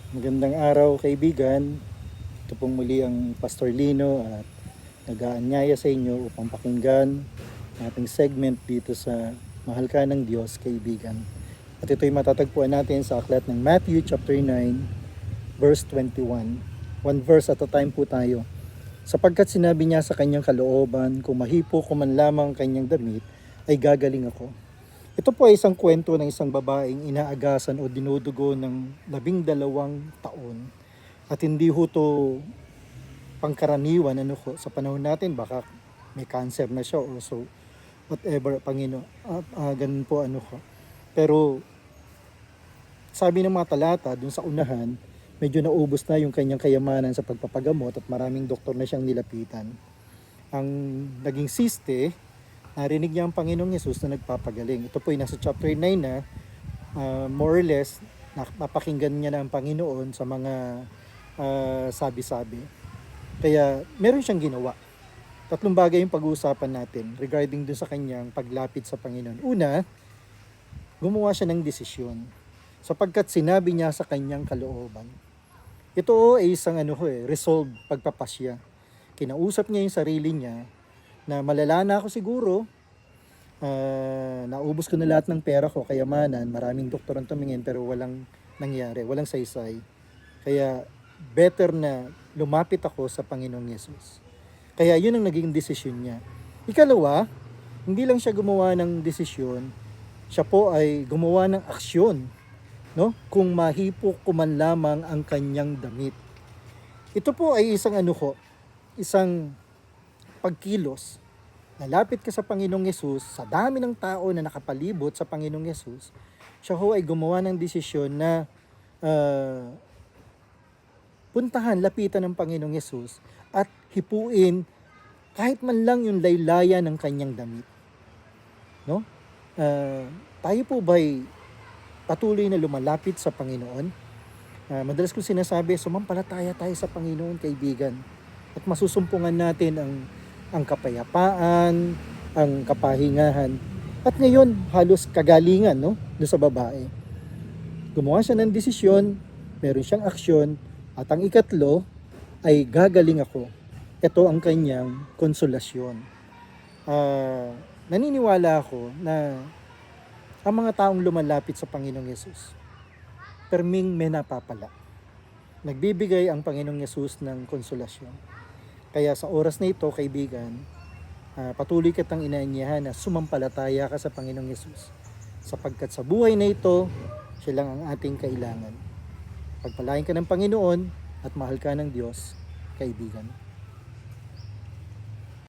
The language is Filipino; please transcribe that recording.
Magandang araw kaibigan. Ito pong muli ang Pastor Lino at nag-aanyaya sa inyo upang pakinggan ating segment dito sa Mahal Ka ng Diyos, Kaibigan. At ito'y matatagpuan natin sa aklat ng Matthew chapter 9 verse 21. One verse at a time po tayo. Sapagkat sinabi niya sa kanyang kalooban, kung mahipo ko man lamang kanyang damit, ay gagaling ako. Ito po ay isang kwento ng isang babaeng inaagasan o dinudugo ng 12 taon. At hindi ho to pangkaraniwan sa panahon natin, baka may cancer na siya or so whatever, ganun po Pero sabi ng mga talata dun sa unahan, medyo naubos na yung kanyang kayamanan sa pagpapagamot at maraming doktor na siyang nilapitan. Ang naging siste, narinig niya ang Panginoong Yesus na nagpapagaling. Ito po ay nasa chapter 9 na, more or less, napakinggan niya na ang Panginoon sa mga sabi-sabi. Kaya meron siyang ginawa. Tatlong bagay yung pag-uusapan natin regarding dun sa kanyang paglapit sa Panginoon. Una, gumawa siya ng desisyon sapagkat sinabi niya sa kanyang kalooban. Ito ay isang resolve, pagpapasya. Kinausap niya yung sarili niya na malala na ako siguro, naubos ko na lahat ng pera ko, kayamanan, maraming doktor ang tumingin pero walang nangyari, walang saysay. Kaya better na lumapit ako sa Panginoong Yesus. Kaya yun ang naging desisyon niya. Ikalawa, hindi lang siya gumawa ng desisyon, siya po ay gumawa ng aksyon. No? Kung mahipo ko man lamang ang kanyang damit. Ito po ay isang pagkilos. Nalapit ka sa Panginoong Yesus, sa dami ng tao na nakapalibot sa Panginoong Yesus, siya ho ay gumawa ng desisyon na puntahan, lapitan ng Panginoong Yesus at hipuin kahit man lang yung laylayan ng kanyang damit. No? Tayo po ba'y patuloy na lumalapit sa Panginoon? Madalas kong sinasabi, sumampalataya tayo sa Panginoon, kaibigan. At masusumpungan natin ang kapayapaan, ang kapahingahan. At ngayon, halos kagalingan, doon sa babae. Gumawa siya ng desisyon, meron siyang aksyon, at ang ikatlo ay gagaling ako. Ito ang kanyang konsolasyon. Naniniwala ako na ang mga taong lumalapit sa Panginoong Yesus, perming may napapala. Nagbibigay ang Panginoong Yesus ng konsolasyon. Kaya sa oras na ito, kaibigan, patuloy kitang inaanyahan na sumampalataya ka sa Panginoong Yesus. Sapagkat sa buhay na ito, siya lang ang ating kailangan. Pagpalain ka ng Panginoon at mahal ka ng Diyos, kaibigan.